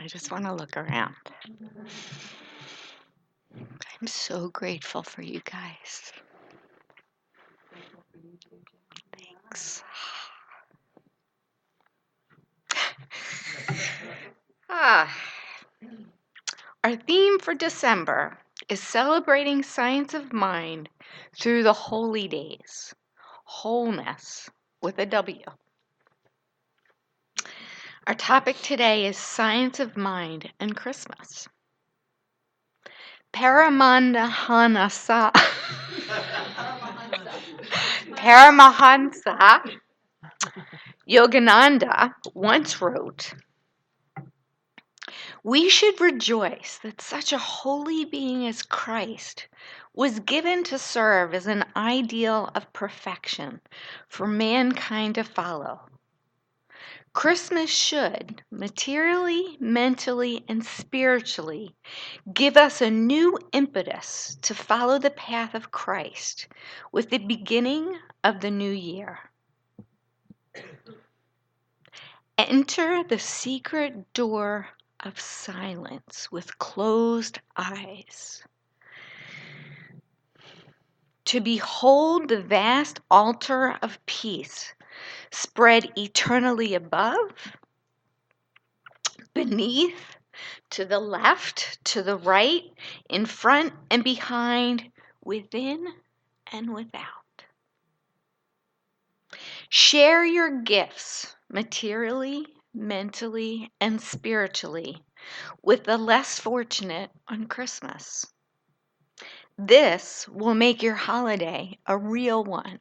I just want to look around. I'm so grateful for you guys. Thanks. Ah, our theme for December is celebrating science of mind through the holy days. Wholeness with a W. Our topic today is science of mind and Christmas. Paramahansa Yogananda once wrote, "We should rejoice that such a holy being as Christ was given to serve as an ideal of perfection for mankind to follow. Christmas should, materially, mentally, and spiritually, give us a new impetus to follow the path of Christ with the beginning of the new year. Enter the secret door of silence with closed eyes. To behold the vast altar of peace spread eternally above, beneath, to the left, to the right, in front and behind, within and without. Share your gifts materially, mentally, and spiritually with the less fortunate on Christmas. This will make your holiday a real one.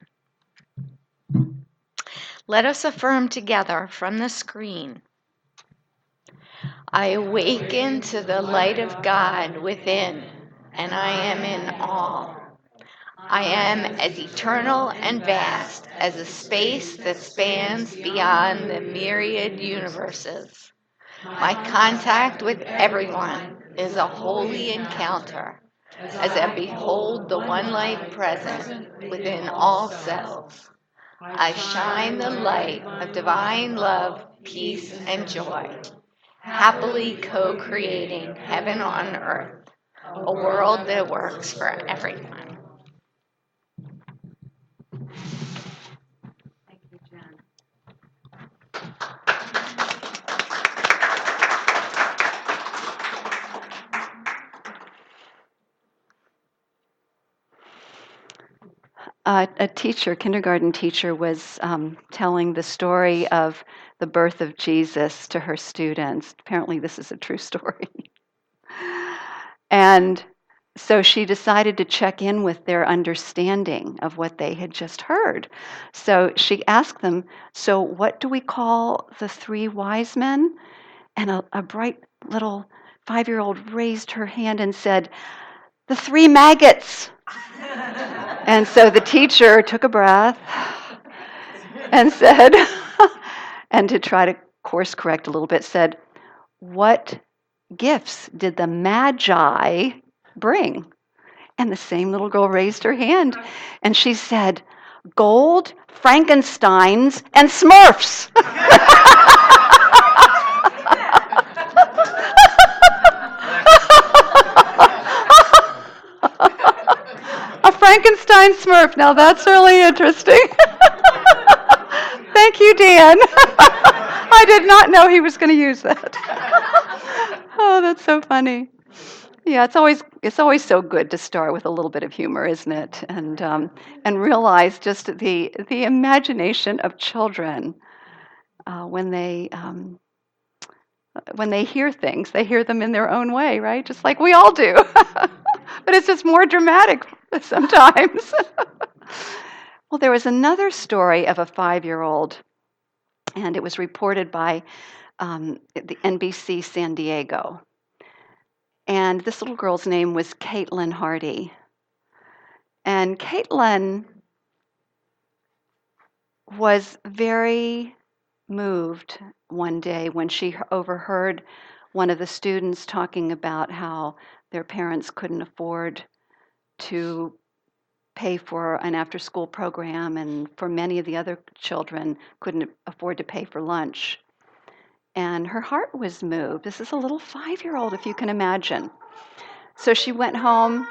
Let us affirm together from the screen. I awaken to the light of God within, and I am in all. I am as eternal and vast as a space that spans beyond the myriad universes. My contact with everyone is a holy encounter, as I behold the one light present within all selves. I shine the light of divine love, peace, and joy, happily co-creating heaven on earth, a world that works for everyone. Thank you, Jen. A teacher, kindergarten teacher, was telling the story of the birth of Jesus to her students. Apparently, this is a true story. And so she decided to check in with their understanding of what they had just heard. So she asked them, "So, what do we call the three wise men?" And a bright little 5-year-old raised her hand and said, "The three maggots." And so the teacher took a breath and said, and to try to course correct a little bit, said, "What gifts did the Magi bring?" And the same little girl raised her hand and she said, "Gold, Frankensteins, and Smurfs." A Frankenstein Smurf. Now that's really interesting. Thank you, Dan. I did not know he was going to use that. Oh, that's so funny. Yeah, it's always so good to start with a little bit of humor, isn't it? And realize just the imagination of children when they hear things, they hear them in their own way, right? Just like we all do. But it's just more dramatic sometimes. Well, there was another story of a 5-year-old, and it was reported by the NBC San Diego. And this little girl's name was Caitlin Hardy. And Caitlin was very moved one day when she overheard one of the students talking about how their parents couldn't afford to pay for an after-school program, and for many of the other children couldn't afford to pay for lunch. and her heart was moved. This is a little 5-year-old, if you can imagine. So she went home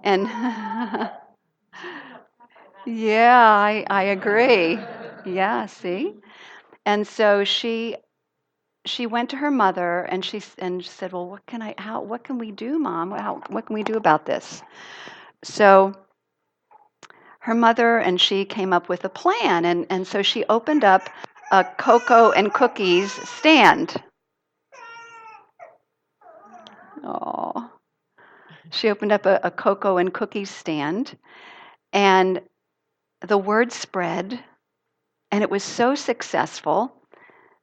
and yeah, I agree. Yeah, see? And so she went to her mother and she said, "Well, what can we do, Mom? What can we do about this?" So her mother and she came up with a plan, and so she opened up a cocoa and cookies stand. Oh, she opened up a cocoa and cookies stand, and the word spread, and it was so successful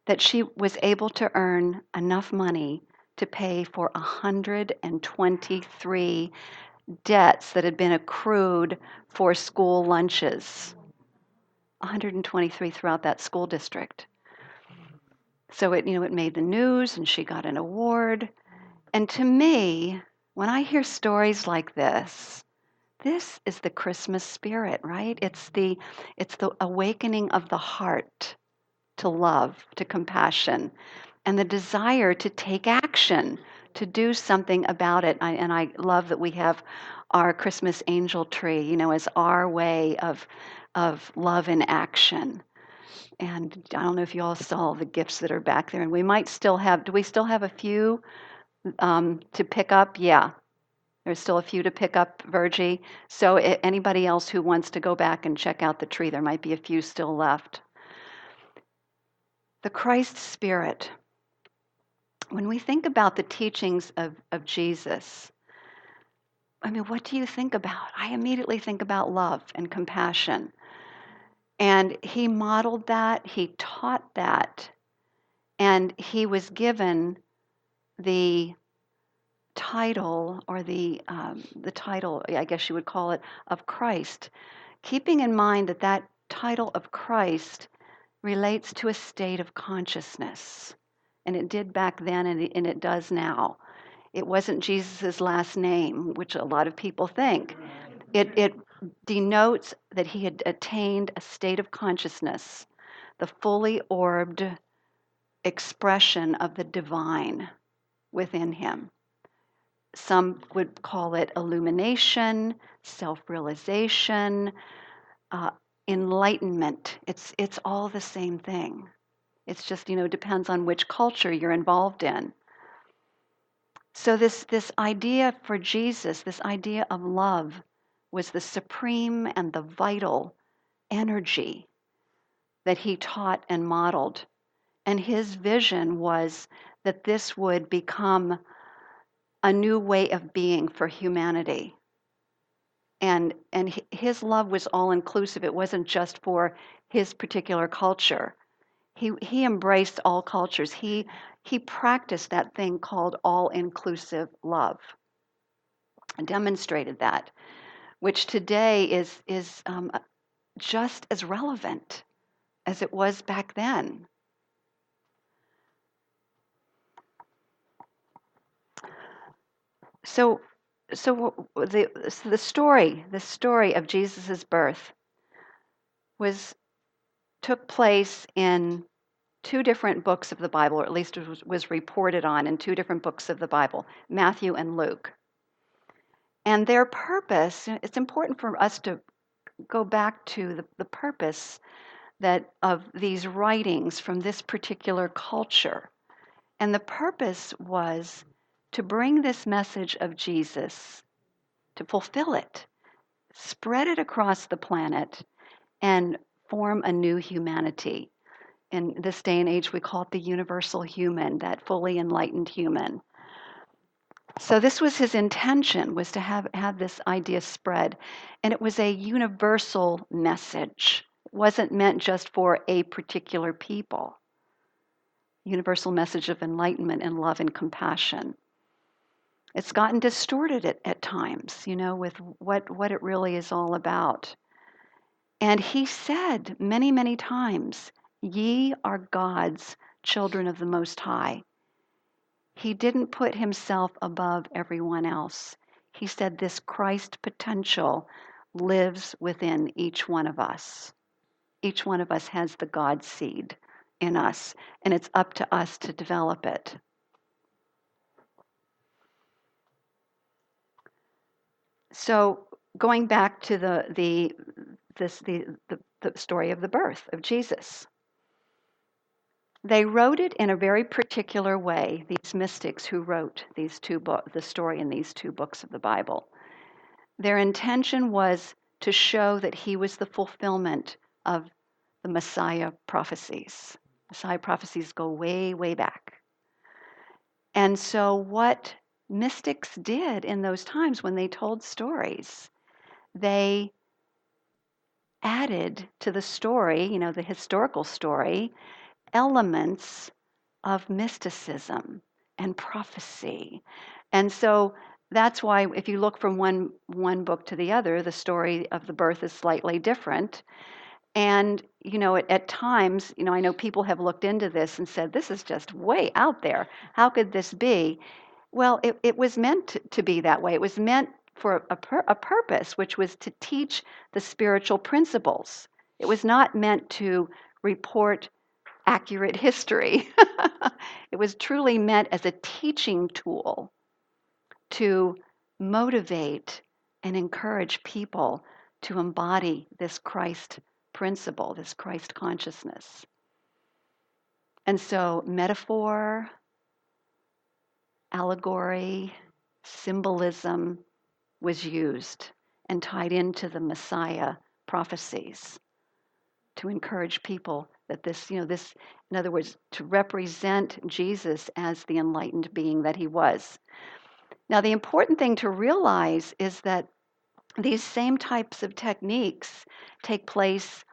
that she was able to earn enough money to pay for 123 debts that had been accrued for school lunches. 123 throughout that school district. So it made the news and she got an award. And to me, when I hear stories like this is the Christmas spirit, right? It's the awakening of the heart to love, to compassion, and the desire to take action, to do something about it. And I love that we have our Christmas angel tree, as our way of love in action. And I don't know if you all saw the gifts that are back there. And we might still have, do we still have a few to pick up? Yeah, there's still a few to pick up, Virgie. So anybody else who wants to go back and check out the tree, there might be a few still left. The Christ Spirit. When we think about the teachings of Jesus, I mean, what do you think about? I immediately think about love and compassion. And he modeled that, he taught that, and he was given the title, or the title, I guess you would call it, of Christ, keeping in mind that that title of Christ relates to a state of consciousness. And it did back then, and it does now. It wasn't Jesus' last name, which a lot of people think. It denotes that he had attained a state of consciousness, the fully orbed expression of the divine within him. Some would call it illumination, self-realization, uh, enlightenment. It's all the same thing. It's just, depends on which culture you're involved in. So this idea for Jesus, this idea of love, was the supreme and the vital energy that he taught and modeled. And his vision was that this would become a new way of being for humanity. And his love was all inclusive. It wasn't just for his particular culture. He embraced all cultures. He practiced that thing called all-inclusive love, and demonstrated that, which today is just as relevant as it was back then. So, the story of Jesus' birth took place in two different books of the Bible, or at least it was reported on in two different books of the Bible, Matthew and Luke. And their purpose, it's important for us to go back to the purpose of these writings from this particular culture. And the purpose was to bring this message of Jesus, to fulfill it, spread it across the planet, and form a new humanity. In this day and age, we call it the universal human, that fully enlightened human. So this was his intention, was to have this idea spread. And it was a universal message. It wasn't meant just for a particular people. Universal message of enlightenment and love and compassion. It's gotten distorted at times, with what it really is all about. And he said many, many times, "Ye are God's children of the Most High." He didn't put himself above everyone else. He said this Christ potential lives within each one of us. Each one of us has the God seed in us, and it's up to us to develop it. So going back to the story of the birth of Jesus, they wrote it in a very particular way. These mystics who wrote the story in these two books of the Bible, their intention was to show that he was the fulfillment of the Messiah prophecies. Messiah prophecies go way, way back. And so what mystics did in those times when they told stories, they added to the story, the historical story, elements of mysticism and prophecy. And so that's why if you look from one book to the other, the story of the birth is slightly different. And, at times, I know people have looked into this and said, this is just way out there. How could this be? Well, it was meant to be that way. It was meant for a purpose, which was to teach the spiritual principles. It was not meant to report accurate history. It was truly meant as a teaching tool to motivate and encourage people to embody this Christ principle, this Christ consciousness. And so metaphor, allegory, symbolism was used and tied into the Messiah prophecies to encourage people that this, in other words, to represent Jesus as the enlightened being that he was. Now, the important thing to realize is that these same types of techniques take place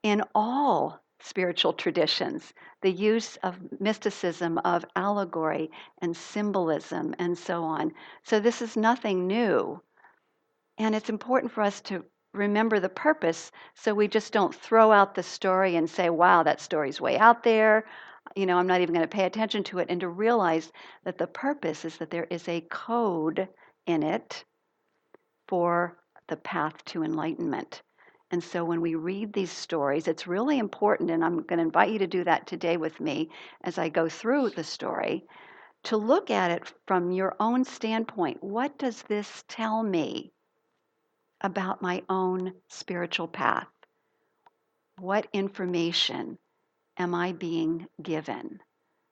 in all spiritual traditions. The use of mysticism, of allegory and symbolism, and so on. So, this is nothing new. And it's important for us to remember the purpose so we just don't throw out the story and say, wow, that story's way out there. I'm not even going to pay attention to it. And to realize that the purpose is that there is a code in it for the path to enlightenment. And so when we read these stories, it's really important, and I'm going to invite you to do that today with me as I go through the story, to look at it from your own standpoint. What does this tell me about my own spiritual path? What information am I being given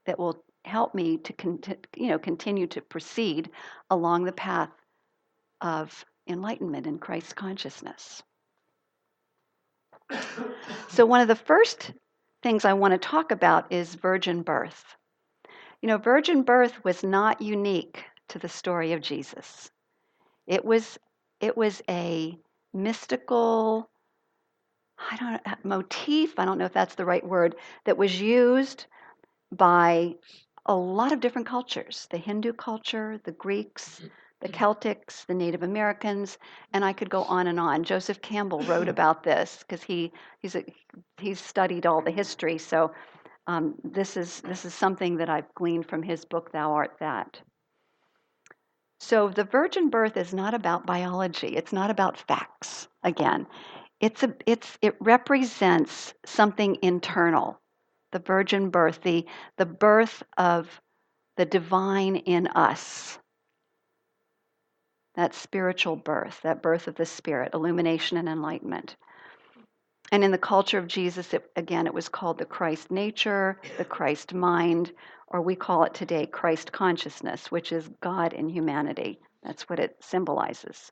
that will help me to continue to proceed along the path of enlightenment in Christ consciousness? So one of the first things I want to talk about is virgin birth. Virgin birth was not unique to the story of Jesus. It was a mystical, motif, I don't know if that's the right word, that was used by a lot of different cultures, the Hindu culture, the Greeks, the Celtics, the Native Americans, and I could go on and on. Joseph Campbell wrote about this because he's studied all the history. So this is something that I've gleaned from his book, Thou Art That. So the virgin birth is not about biology. It's not about facts. Again, it represents something internal. The virgin birth, the birth of the divine in us. That spiritual birth, that birth of the spirit, illumination and enlightenment. And in the culture of Jesus, it was called the Christ nature, the Christ mind, or we call it today Christ consciousness, which is God in humanity. That's what it symbolizes.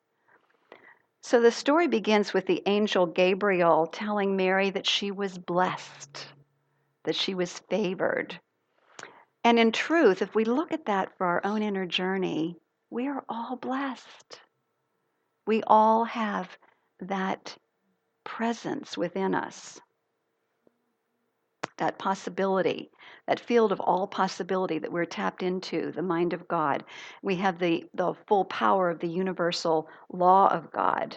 So the story begins with the angel Gabriel telling Mary that she was blessed, that she was favored. And in truth, if we look at that for our own inner journey, we are all blessed. We all have that presence within us, that possibility, that field of all possibility that we're tapped into, the mind of God. We have the full power of the universal law of God.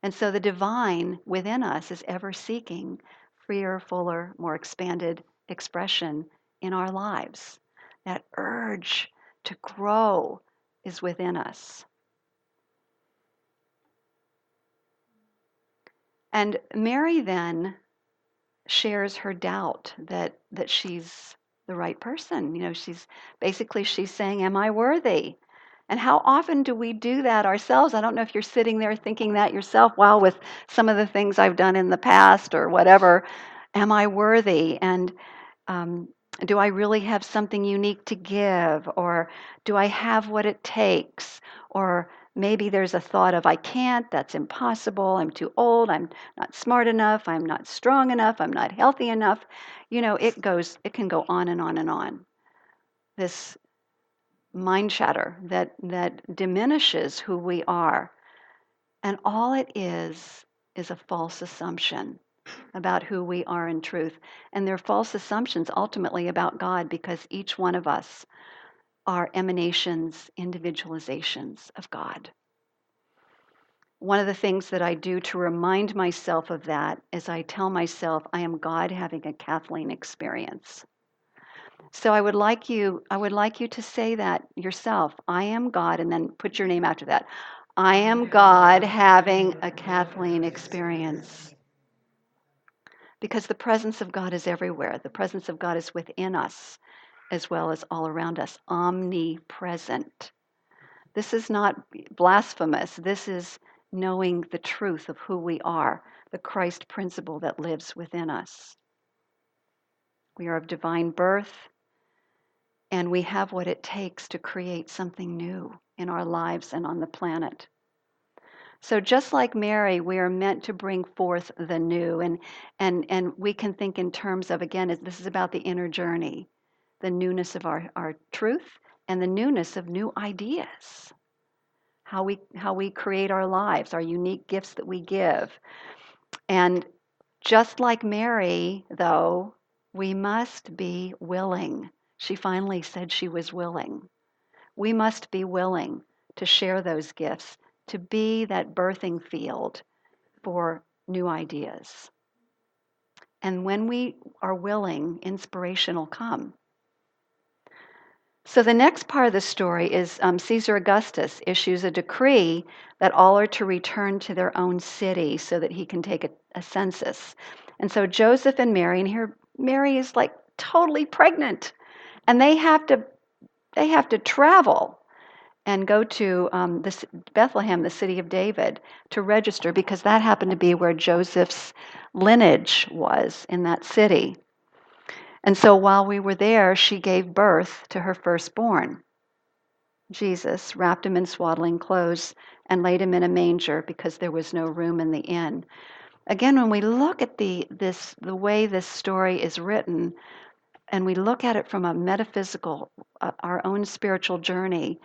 And so the divine within us is ever seeking freer, fuller, more expanded expression in our lives. That urge to grow is within us. And Mary then, shares her doubt that she's the right person. She's saying, am I worthy? And how often do we do that ourselves? I don't know if you're sitting there thinking that yourself, wow, with some of the things I've done in the past or whatever, am I worthy? And um, do I really have something unique to give? Or do I have what it takes? Or maybe there's a thought of, I can't, that's impossible, I'm too old, I'm not smart enough, I'm not strong enough, I'm not healthy enough. It can go on and on and on. This mind chatter that diminishes who we are. And all it is a false assumption about who we are in truth. And they're false assumptions ultimately about God, because each one of us are emanations, individualizations of God. One of the things that I do to remind myself of that is I tell myself I am God having a Kathleen experience. So I would like you to say that yourself. I am God, and then put your name after that. I am God having a Kathleen experience. Because the presence of God is everywhere. The presence of God is within us as well as all around us, omnipresent. This is not blasphemous. This is knowing the truth of who we are, the Christ principle that lives within us. We are of divine birth, and we have what it takes to create something new in our lives and on the planet. So just like Mary, we are meant to bring forth the new, and we can think in terms of, again, this is about the inner journey, the newness of our truth, and the newness of new ideas, how we create our lives, our unique gifts that we give. And just like Mary, though, we must be willing. She finally said she was willing. We must be willing to share those gifts, to be that birthing field for new ideas. And when we are willing, inspiration will come. So the next part of the story is Caesar Augustus issues a decree that all are to return to their own city so that he can take a census. And so Joseph and Mary, and here Mary is like totally pregnant, and they have to travel and go to Bethlehem, the city of David, to register, because that happened to be where Joseph's lineage was, in that city. And so while we were there, she gave birth to her firstborn, Jesus, wrapped him in swaddling clothes, and laid him in a manger because there was no room in the inn. Again, when we look at the way this story is written, and we look at it from a metaphysical, our own spiritual journey,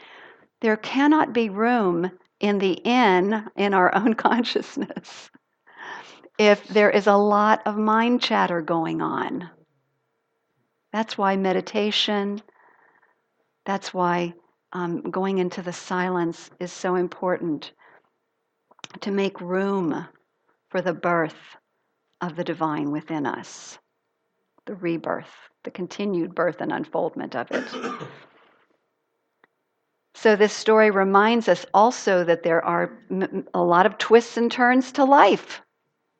there cannot be room in the inn in our own consciousness if there is a lot of mind chatter going on. That's why meditation, that's why going into the silence is so important, to make room for the birth of the divine within us, the rebirth, the continued birth and unfoldment of it. So this story reminds us also that there are a lot of twists and turns to life.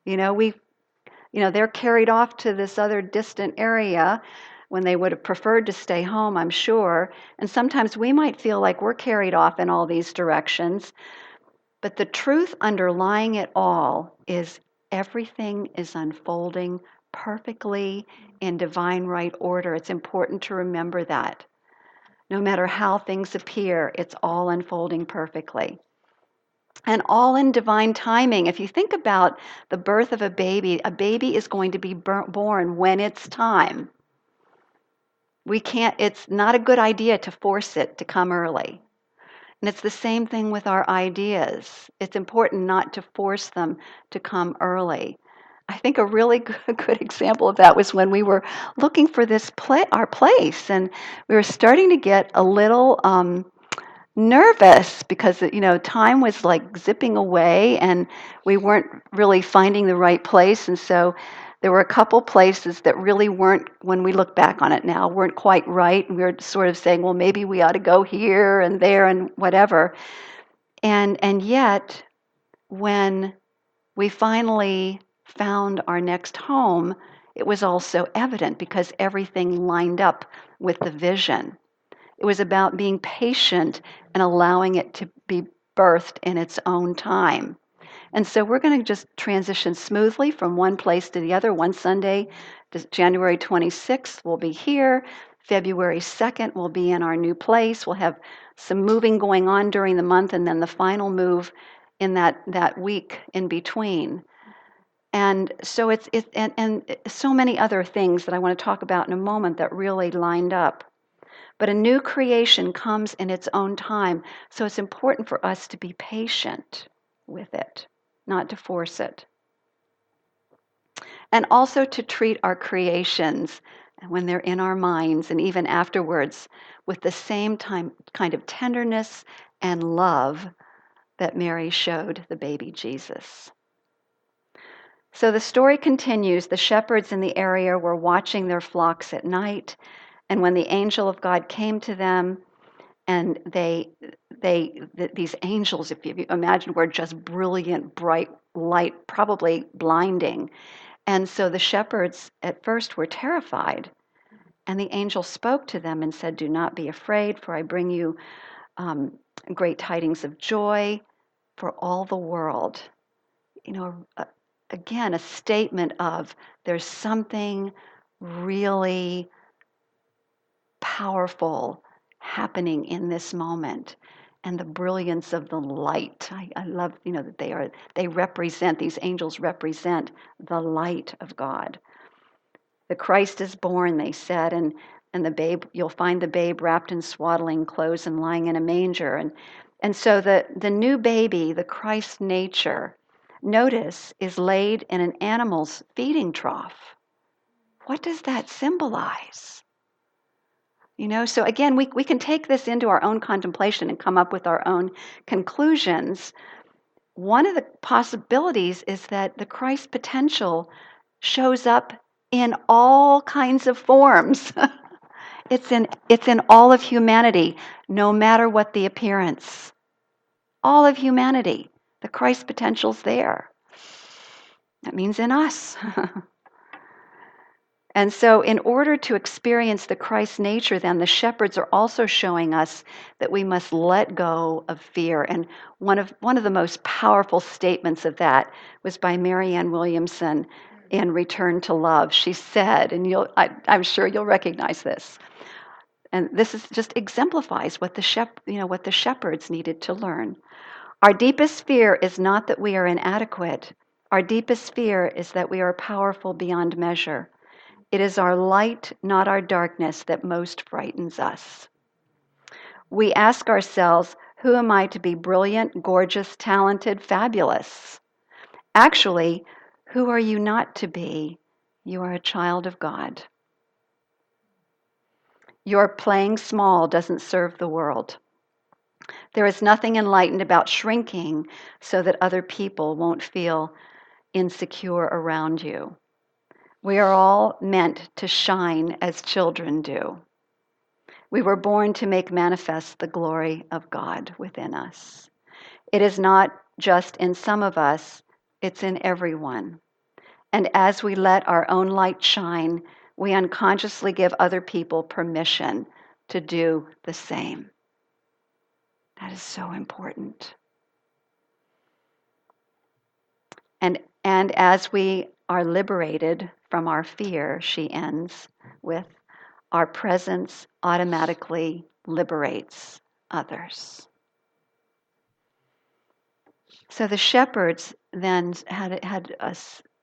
They're carried off to this other distant area when they would have preferred to stay home, I'm sure. And sometimes we might feel like we're carried off in all these directions. But the truth underlying it all is everything is unfolding perfectly in divine right order. It's important to remember that. No matter how things appear, it's all unfolding perfectly. And all in divine timing. If you think about the birth of a baby is going to be born when it's time. It's not a good idea to force it to come early. And it's the same thing with our ideas. It's important not to force them to come early. I think a really good example of that was when we were looking for our place, and we were starting to get a little nervous because time was like zipping away, and we weren't really finding the right place. And so there were a couple places that really weren't, when we look back on it now, weren't quite right. And we were sort of saying, well, maybe we ought to go here and there and whatever. And yet, when we finally found our next home, it was also evident because everything lined up with the vision. It was about being patient and allowing it to be birthed in its own time. And so we're going to just transition smoothly from one place to the other. One Sunday, January 26th, we'll be here. February 2nd, we'll be in our new place. We'll have some moving going on during the month, and then the final move in that week in between. And so and so many other things that I want to talk about in a moment that really lined up. But a new creation comes in its own time, so it's important for us to be patient with it, not to force it. And also to treat our creations when they're in our minds and even afterwards with the same kind of tenderness and love that Mary showed the baby Jesus. So the story continues. The shepherds in the area were watching their flocks at night, and when the angel of God came to them, and these angels, if you imagine, were just brilliant, bright light, probably blinding. And so the shepherds at first were terrified. And the angel spoke to them and said, "Do not be afraid, for I bring you great tidings of joy for all the world." You know, again, a statement of there's something really powerful happening in this moment, and the brilliance of the light. I love, that they represent, these angels represent the light of God. The Christ is born, they said, and the babe, you'll find the babe wrapped in swaddling clothes and lying in a manger. And so the new baby, the Christ nature, notice, is laid in an animal's feeding trough. What does that symbolize? So again, we can take this into our own contemplation and come up with our own conclusions. One of the possibilities is that the Christ potential shows up in all kinds of forms. It's in all of humanity, no matter what the appearance. All of humanity, the Christ potential's there. That means in us. And so, in order to experience the Christ nature, then, the shepherds are also showing us that we must let go of fear. And one of the most powerful statements of that was by Marianne Williamson in Return to Love. She said, and I'm sure you'll recognize this, and this just exemplifies what the shepherds needed to learn. Our deepest fear is not that we are inadequate. Our deepest fear is that we are powerful beyond measure. It is our light, not our darkness, that most frightens us. We ask ourselves, who am I to be brilliant, gorgeous, talented, fabulous? Actually, who are you not to be? You are a child of God. Your playing small doesn't serve the world. There is nothing enlightened about shrinking so that other people won't feel insecure around you. We are all meant to shine as children do. We were born to make manifest the glory of God within us. It is not just in some of us, it's in everyone. And as we let our own light shine, we unconsciously give other people permission to do the same. That is so important. And as we are liberated from our fear, she ends with, our presence automatically liberates others. So the shepherds then had a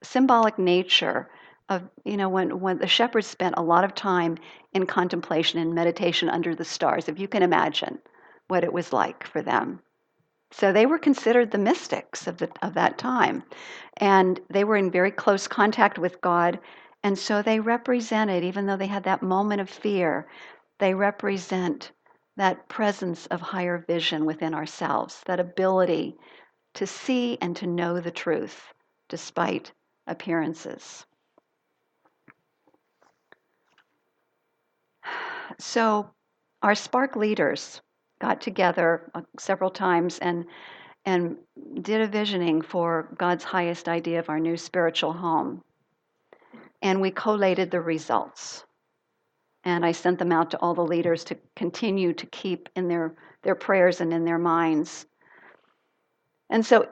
symbolic nature of, when the shepherds spent a lot of time in contemplation and meditation under the stars, if you can imagine what it was like for them. So they were considered the mystics of that time. And they were in very close contact with God. And so they represented, even though they had that moment of fear, they represent that presence of higher vision within ourselves, that ability to see and to know the truth despite appearances. So our Spark leaders got together several times and did a visioning for God's highest idea of our new spiritual home. and we collated the results. And I sent them out to all the leaders to continue to keep in their prayers and in their minds. And so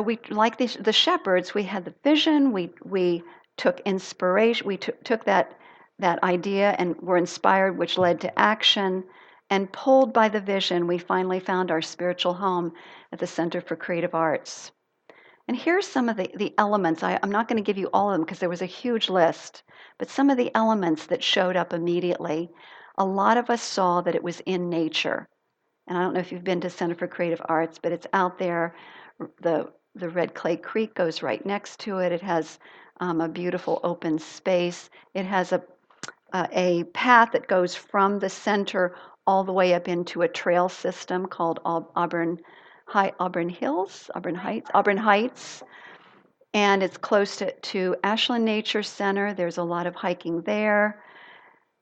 we, like the shepherds, we had the vision, we took inspiration, we took that idea and were inspired, which led to action. And pulled by the vision, we finally found our spiritual home at the Center for Creative Arts. And here's some of the elements. I'm not going to give you all of them because there was a huge list, but some of the elements that showed up immediately. A lot of us saw that it was in nature. And I don't know if you've been to Center for Creative Arts, but it's out there. The Red Clay Creek goes right next to it. It has a beautiful open space. It has a path that goes from the center all the way up into a trail system called Auburn Heights. And it's close to Ashland Nature Center. There's a lot of hiking there.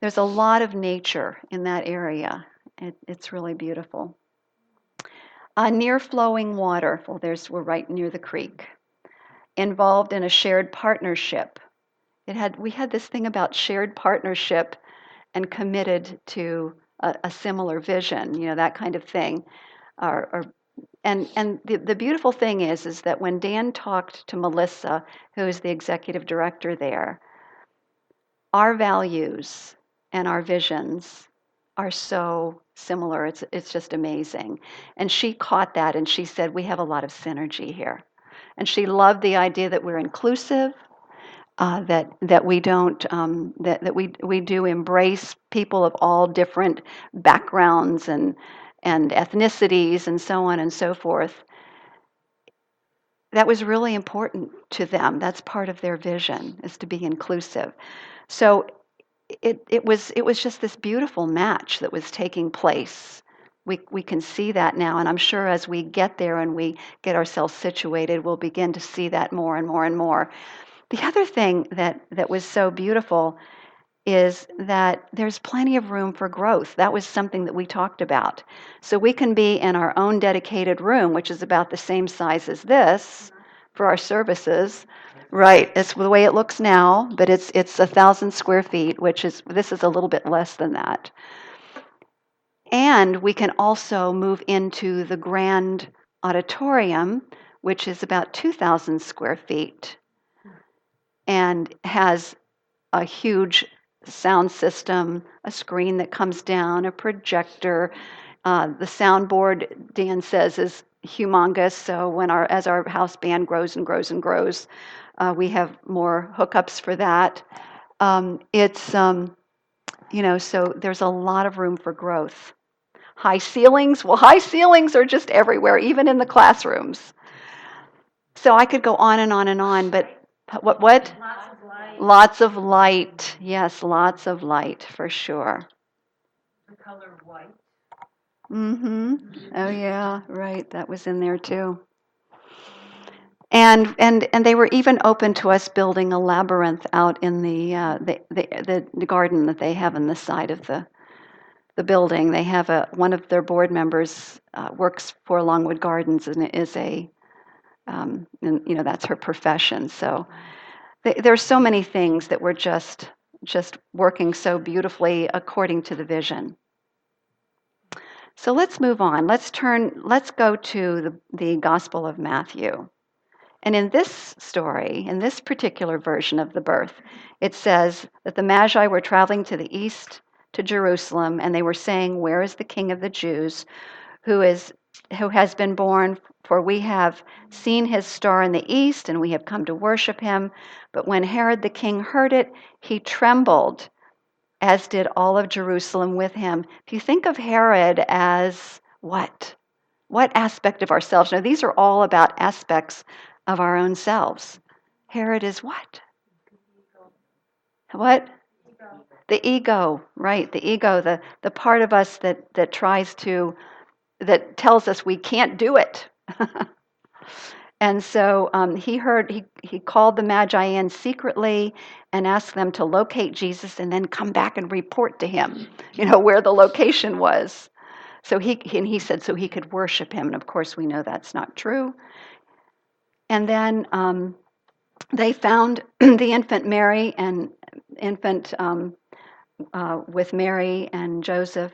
There's a lot of nature in that area. It's really beautiful. Near flowing water. Well, we're right near the creek. Involved in a shared partnership. We had this thing about shared partnership and committed to a similar vision, that kind of thing. And the beautiful thing is that when Dan talked to Melissa, who is the executive director there, our values and our visions are so similar. It's just amazing. And she caught that and she said, we have a lot of synergy here. And she loved the idea that we're inclusive, that we don't that we do embrace people of all different backgrounds and ethnicities and so on and so forth. That was really important to them. That's part of their vision, is to be inclusive. So it was just this beautiful match that was taking place. We can see that now, and I'm sure as we get there and we get ourselves situated, we'll begin to see that more and more and more. The other thing that was so beautiful is that there's plenty of room for growth. That was something that we talked about. So we can be in our own dedicated room, which is about the same size as this for our services. Right, it's the way it looks now, but it's 1,000 square feet, this is a little bit less than that. And we can also move into the grand auditorium, which is about 2,000 square feet and has a huge sound system, a screen that comes down, a projector. The soundboard, Dan says, is humongous. So as our house band grows and grows and grows, we have more hookups for that. So there's a lot of room for growth. High ceilings. Well, high ceilings are just everywhere, even in the classrooms. So I could go on and on and on, but what? Lots of light. Lots of light. Yes, lots of light for sure. The color white. Mm-hmm. Oh yeah, right. That was in there too. And they were even open to us building a labyrinth out in the garden that they have on the side of the building. They have one of their board members works for Longwood Gardens and is and that's her profession. So there's so many things that were just working so beautifully according to the vision. So let's move on. Let's go to the Gospel of Matthew. And in this story, in this particular version of the birth, it says that the Magi were traveling to the east to Jerusalem, and they were saying, "Where is the King of the Jews, who has been born? For we have seen his star in the east, and we have come to worship him." But when Herod the king heard it, he trembled, as did all of Jerusalem with him. If you think of Herod as what? What aspect of ourselves? Now, these are all about aspects of our own selves. Herod is what? What? Ego. The ego, right? The ego, the part of us that tells us we can't do it. And so he called the Magi in secretly and asked them to locate Jesus and then come back and report to him, where the location was. So he said so he could worship him. And of course, we know that's not true. And then They found the infant Mary and infant with Mary and Joseph,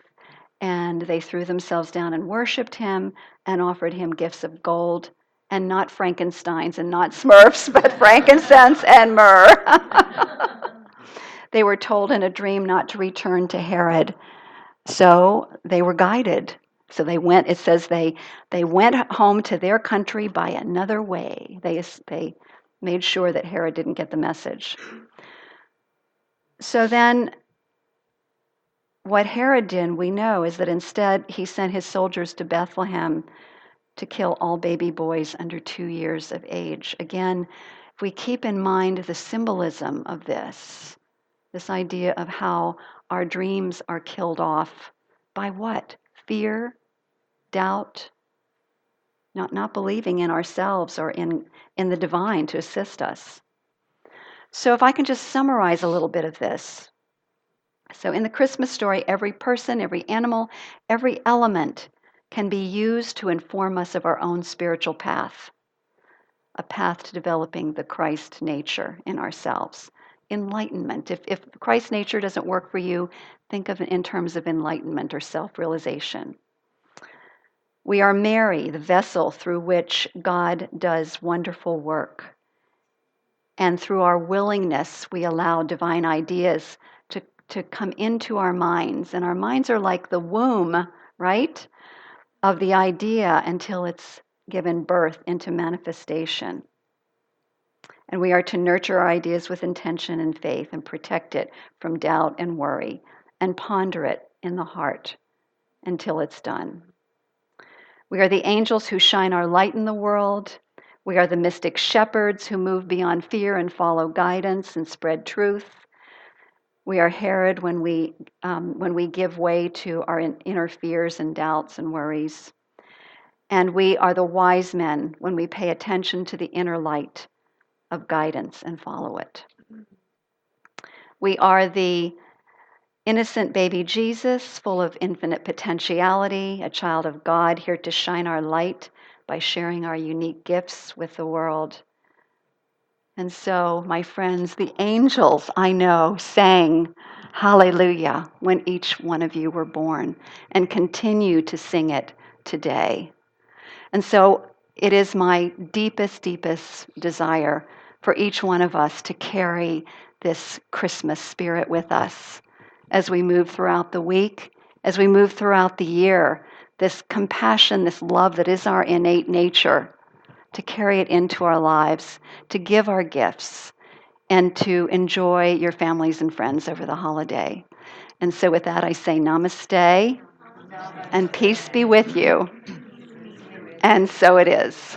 and they threw themselves down and worshiped him and offered him gifts of gold, and not Frankenstein's and not Smurfs, but frankincense and myrrh. They were told in a dream not to return to Herod, so they were guided. So they went, it says they went home to their country by another way. They made sure that Herod didn't get the message. So then what Herod did, we know, is that instead he sent his soldiers to Bethlehem to kill all baby boys under 2 years of age. Again, if we keep in mind the symbolism of this idea of how our dreams are killed off by what? Fear, doubt, not believing in ourselves or in the divine to assist us. So if I can just summarize a little bit of this. So in the Christmas story, every person, every animal, every element can be used to inform us of our own spiritual path, a path to developing the Christ nature in ourselves. Enlightenment. If Christ nature doesn't work for you, think of it in terms of enlightenment or self-realization. We are Mary, the vessel through which God does wonderful work. And through our willingness, we allow divine ideas to come into our minds. And our minds are like the womb, right, of the idea until it's given birth into manifestation. And we are to nurture our ideas with intention and faith and protect it from doubt and worry and ponder it in the heart until it's done. We are the angels who shine our light in the world. We are the mystic shepherds who move beyond fear and follow guidance and spread truth. We are Herod when we give way to our inner fears and doubts and worries. And we are the wise men when we pay attention to the inner light of guidance and follow it. We are the innocent baby Jesus, full of infinite potentiality, a child of God here to shine our light by sharing our unique gifts with the world. And so, my friends, the angels, I know, sang hallelujah when each one of you were born and continue to sing it today. And so it is my deepest, deepest desire for each one of us to carry this Christmas spirit with us as we move throughout the week, as we move throughout the year, this compassion, this love that is our innate nature, to carry it into our lives, to give our gifts, and to enjoy your families and friends over the holiday. And so with that, I say namaste, and peace be with you. And so it is.